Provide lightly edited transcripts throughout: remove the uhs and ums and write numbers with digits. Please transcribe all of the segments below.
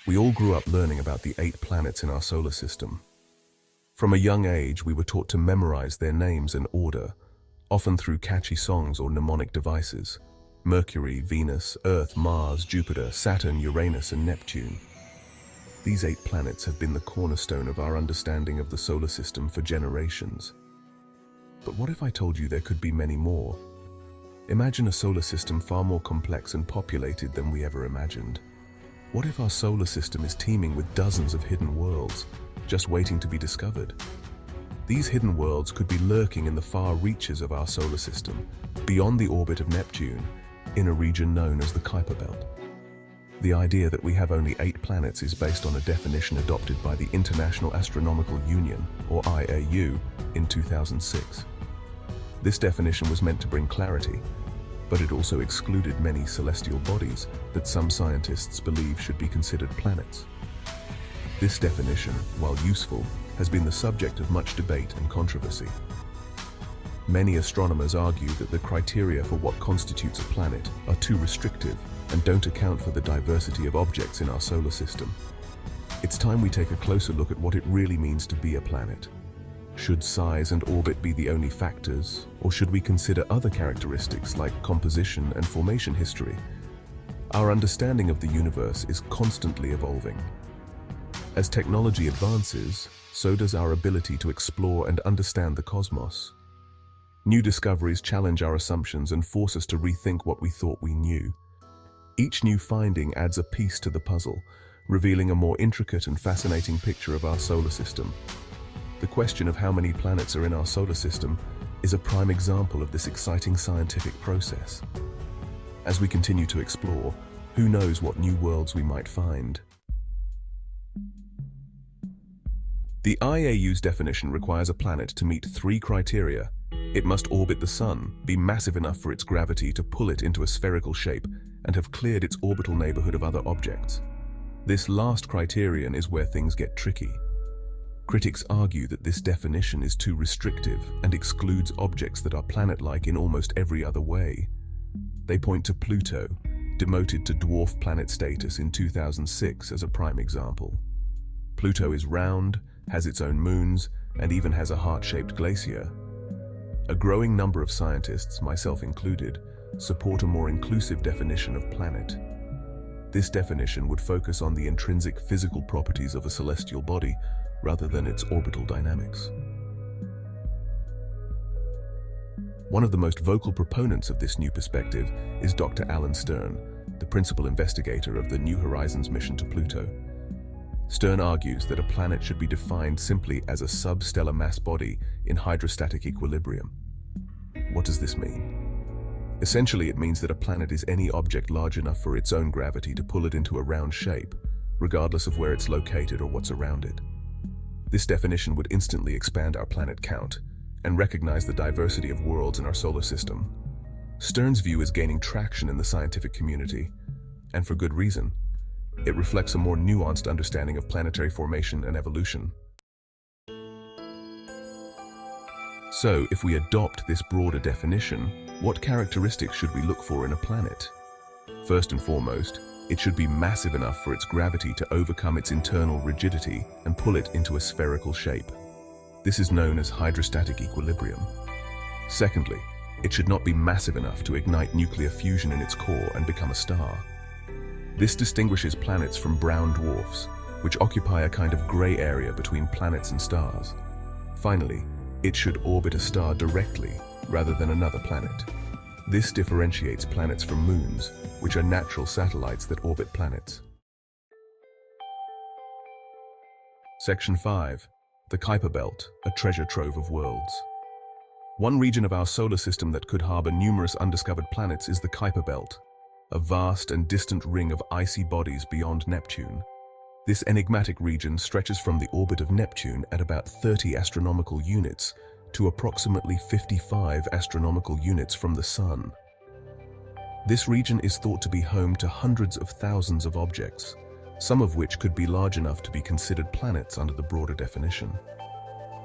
We all grew up learning about the 8 planets in our solar system. From a young age, we were taught to memorize their names and order, often through catchy songs or mnemonic devices. Mercury, Venus, Earth, Mars, Jupiter, Saturn, Uranus, and Neptune. These 8 planets have been the cornerstone of our understanding of the solar system for generations. But what if I told you there could be many more? Imagine a solar system far more complex and populated than we ever imagined. What if our solar system is teeming with dozens of hidden worlds, just waiting to be discovered? These hidden worlds could be lurking in the far reaches of our solar system, beyond the orbit of Neptune, in a region known as the Kuiper Belt. The idea that we have only 8 planets is based on a definition adopted by the International Astronomical Union, or IAU, in 2006. This definition was meant to bring clarity, but it also excluded many celestial bodies that some scientists believe should be considered planets. This definition, while useful, has been the subject of much debate and controversy. Many astronomers argue that the criteria for what constitutes a planet are too restrictive and don't account for the diversity of objects in our solar system. It's time we take a closer look at what it really means to be a planet. Should size and orbit be the only factors, or should we consider other characteristics like composition and formation history? Our understanding of the universe is constantly evolving. As technology advances, so does our ability to explore and understand the cosmos. New discoveries challenge our assumptions and force us to rethink what we thought we knew. Each new finding adds a piece to the puzzle, revealing a more intricate and fascinating picture of our solar system. The question of how many planets are in our solar system is a prime example of this exciting scientific process. As we continue to explore, who knows what new worlds we might find? The IAU's definition requires a planet to meet 3 criteria. It must orbit the Sun, be massive enough for its gravity to pull it into a spherical shape, and have cleared its orbital neighborhood of other objects. This last criterion is where things get tricky. Critics argue that this definition is too restrictive and excludes objects that are planet-like in almost every other way. They point to Pluto, demoted to dwarf planet status in 2006 as a prime example. Pluto is round, has its own moons, and even has a heart-shaped glacier. A growing number of scientists, myself included, support a more inclusive definition of planet. This definition would focus on the intrinsic physical properties of a celestial body rather than its orbital dynamics. One of the most vocal proponents of this new perspective is Dr. Alan Stern, the principal investigator of the New Horizons mission to Pluto. Stern argues that a planet should be defined simply as a substellar mass body in hydrostatic equilibrium. What does this mean? Essentially, it means that a planet is any object large enough for its own gravity to pull it into a round shape, regardless of where it's located or what's around it. This definition would instantly expand our planet count and recognize the diversity of worlds in our solar system. Stern's view is gaining traction in the scientific community, and for good reason. It reflects a more nuanced understanding of planetary formation and evolution. So, if we adopt this broader definition, what characteristics should we look for in a planet? First and foremost, it should be massive enough for its gravity to overcome its internal rigidity and pull it into a spherical shape. This is known as hydrostatic equilibrium. Secondly, it should not be massive enough to ignite nuclear fusion in its core and become a star. This distinguishes planets from brown dwarfs, which occupy a kind of gray area between planets and stars. Finally, it should orbit a star directly rather than another planet. This differentiates planets from moons, which are natural satellites that orbit planets. Section 5. The Kuiper Belt, a treasure trove of worlds. One region of our solar system that could harbor numerous undiscovered planets is the Kuiper Belt, a vast and distant ring of icy bodies beyond Neptune. This enigmatic region stretches from the orbit of Neptune at about 30 astronomical units to approximately 55 astronomical units from the Sun. This region is thought to be home to hundreds of thousands of objects, some of which could be large enough to be considered planets under the broader definition.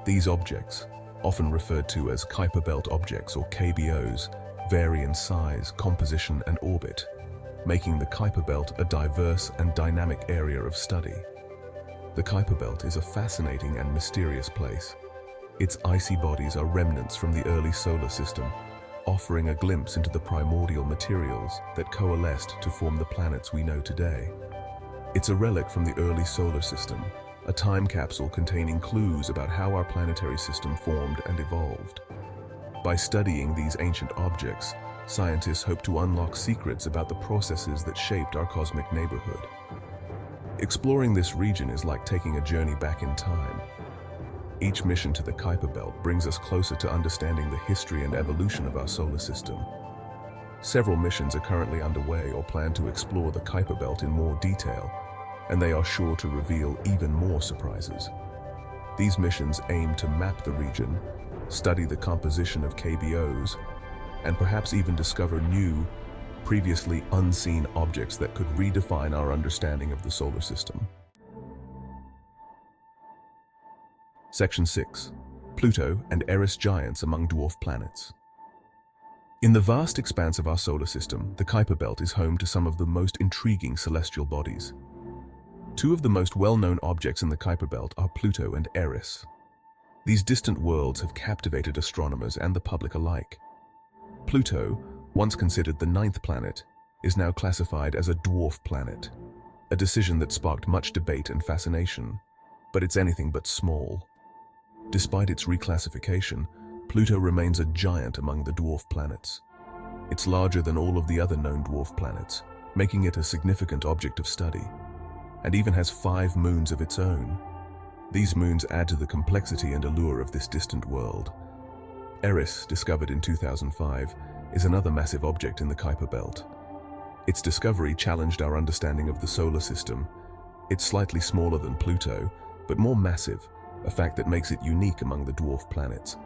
These objects, often referred to as Kuiper Belt objects or KBOs, vary in size, composition, and orbit. making the Kuiper Belt a diverse and dynamic area of study. The Kuiper Belt is a fascinating and mysterious place. Its icy bodies are remnants from the early solar system, offering a glimpse into the primordial materials that coalesced to form the planets we know today. It's a relic from the early solar system, a time capsule containing clues about how our planetary system formed and evolved. By studying these ancient objects, scientists hope to unlock secrets about the processes that shaped our cosmic neighborhood. Exploring this region is like taking a journey back in time. Each mission to the Kuiper Belt brings us closer to understanding the history and evolution of our solar system. Several missions are currently underway or plan to explore the Kuiper Belt in more detail, and they are sure to reveal even more surprises. These missions aim to map the region, study the composition of KBOs, and perhaps even discover new, previously unseen objects that could redefine our understanding of the solar system. Section 6. Pluto and Eris giants among dwarf planets. In the vast expanse of our solar system, the Kuiper Belt is home to some of the most intriguing celestial bodies. Two of the most well-known objects in the Kuiper Belt are Pluto and Eris. These distant worlds have captivated astronomers and the public alike. Pluto, once considered the ninth planet, is now classified as a dwarf planet, a decision that sparked much debate and fascination, but it's anything but small. Despite its reclassification, Pluto remains a giant among the dwarf planets. It's larger than all of the other known dwarf planets, making it a significant object of study, and even has 5 moons of its own. These moons add to the complexity and allure of this distant world. Eris, discovered in 2005, is another massive object in the Kuiper Belt. Its discovery challenged our understanding of the solar system. It's slightly smaller than Pluto, but more massive, a fact that makes it unique among the dwarf planets,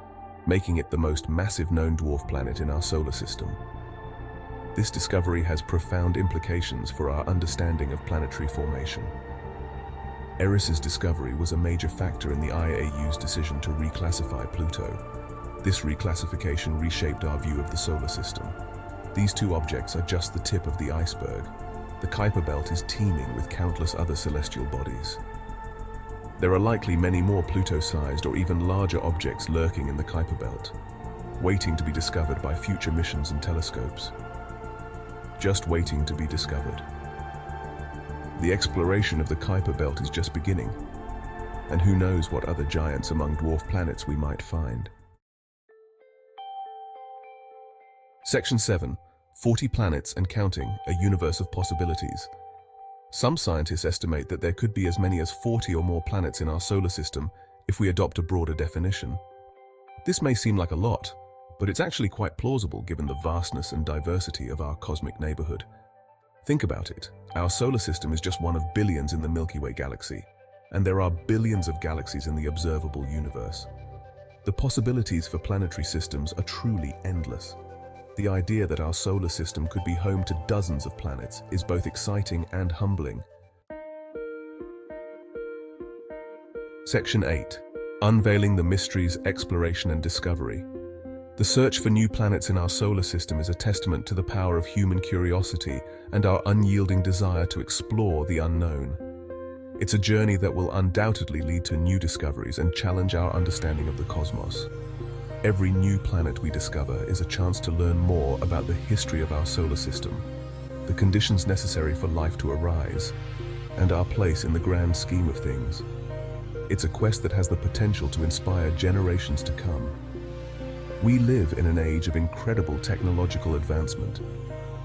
making it the most massive known dwarf planet in our solar system. This discovery has profound implications for our understanding of planetary formation. Eris's discovery was a major factor in the IAU's decision to reclassify Pluto. This reclassification reshaped our view of the solar system. These two objects are just the tip of the iceberg. The Kuiper Belt is teeming with countless other celestial bodies. There are likely many more Pluto-sized or even larger objects lurking in the Kuiper Belt, waiting to be discovered by future missions and telescopes. Just waiting to be discovered. The exploration of the Kuiper Belt is just beginning, and who knows what other giants among dwarf planets we might find. Section 7. 40 planets and counting, a universe of possibilities. Some scientists estimate that there could be as many as 40 or more planets in our solar system if we adopt a broader definition. This may seem like a lot, but it's actually quite plausible given the vastness and diversity of our cosmic neighborhood. Think about it. Our solar system is just one of billions in the Milky Way galaxy, and there are billions of galaxies in the observable universe. The possibilities for planetary systems are truly endless. The idea that our solar system could be home to dozens of planets is both exciting and humbling. Section 8. Unveiling the mysteries, exploration and discovery. The search for new planets in our solar system is a testament to the power of human curiosity and our unyielding desire to explore the unknown. It's a journey that will undoubtedly lead to new discoveries and challenge our understanding of the cosmos. Every new planet we discover is a chance to learn more about the history of our solar system, the conditions necessary for life to arise, and our place in the grand scheme of things. It's a quest that has the potential to inspire generations to come. We live in an age of incredible technological advancement.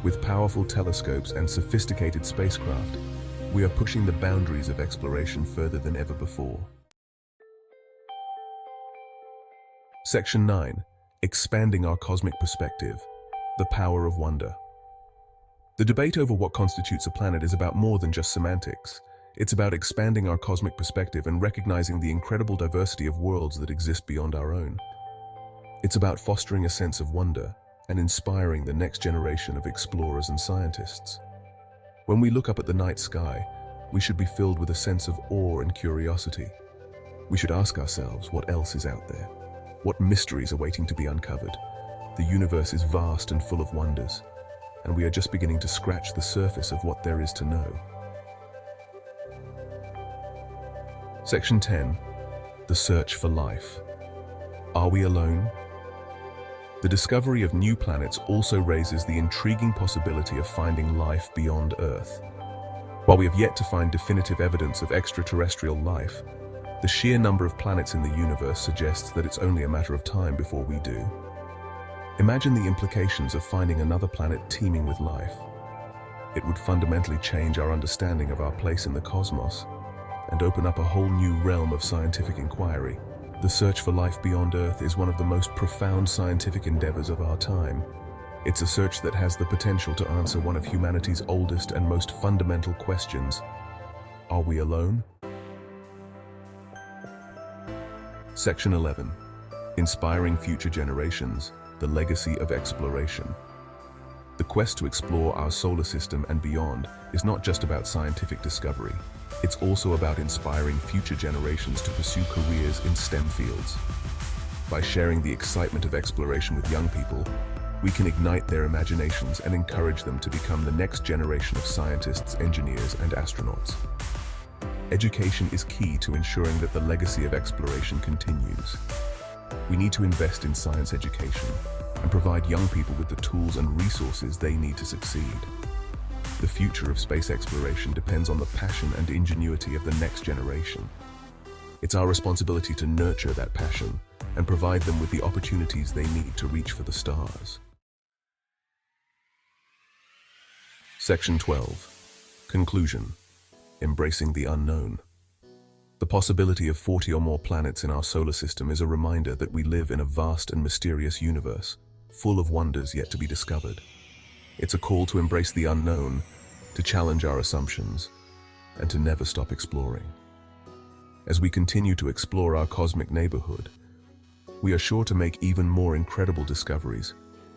With powerful telescopes and sophisticated spacecraft, we are pushing the boundaries of exploration further than ever before. Section 9. Expanding our cosmic perspective. The power of wonder. The debate over what constitutes a planet is about more than just semantics. It's about expanding our cosmic perspective and recognizing the incredible diversity of worlds that exist beyond our own. It's about fostering a sense of wonder and inspiring the next generation of explorers and scientists. When we look up at the night sky, we should be filled with a sense of awe and curiosity. We should ask ourselves what else is out there. What mysteries are waiting to be uncovered? The universe is vast and full of wonders, and we are just beginning to scratch the surface of what there is to know. Section 10. The search for life. Are we alone? The discovery of new planets also raises the intriguing possibility of finding life beyond Earth. While we have yet to find definitive evidence of extraterrestrial life, the sheer number of planets in the universe suggests that it's only a matter of time before we do. Imagine the implications of finding another planet teeming with life. It would fundamentally change our understanding of our place in the cosmos and open up a whole new realm of scientific inquiry. The search for life beyond Earth is one of the most profound scientific endeavors of our time. It's a search that has the potential to answer one of humanity's oldest and most fundamental questions. Are we alone? Section 11. Inspiring future generations, the legacy of exploration. The quest to explore our solar system and beyond is not just about scientific discovery. It's also about inspiring future generations to pursue careers in STEM fields. By sharing the excitement of exploration with young people, we can ignite their imaginations and encourage them to become the next generation of scientists, engineers, and astronauts. Education is key to ensuring that the legacy of exploration continues. We need to invest in science education and provide young people with the tools and resources they need to succeed. The future of space exploration depends on the passion and ingenuity of the next generation. It's our responsibility to nurture that passion and provide them with the opportunities they need to reach for the stars. Section 12. Conclusion. Embracing the unknown. The possibility of 40 or more planets in our solar system is a reminder that we live in a vast and mysterious universe, full of wonders yet to be discovered. It's a call to embrace the unknown, to challenge our assumptions, and to never stop exploring. As we continue to explore our cosmic neighborhood, we are sure to make even more incredible discoveries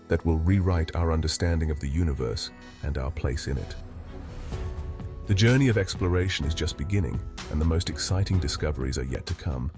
that will rewrite our understanding of the universe and our place in it. The journey of exploration is just beginning, and the most exciting discoveries are yet to come.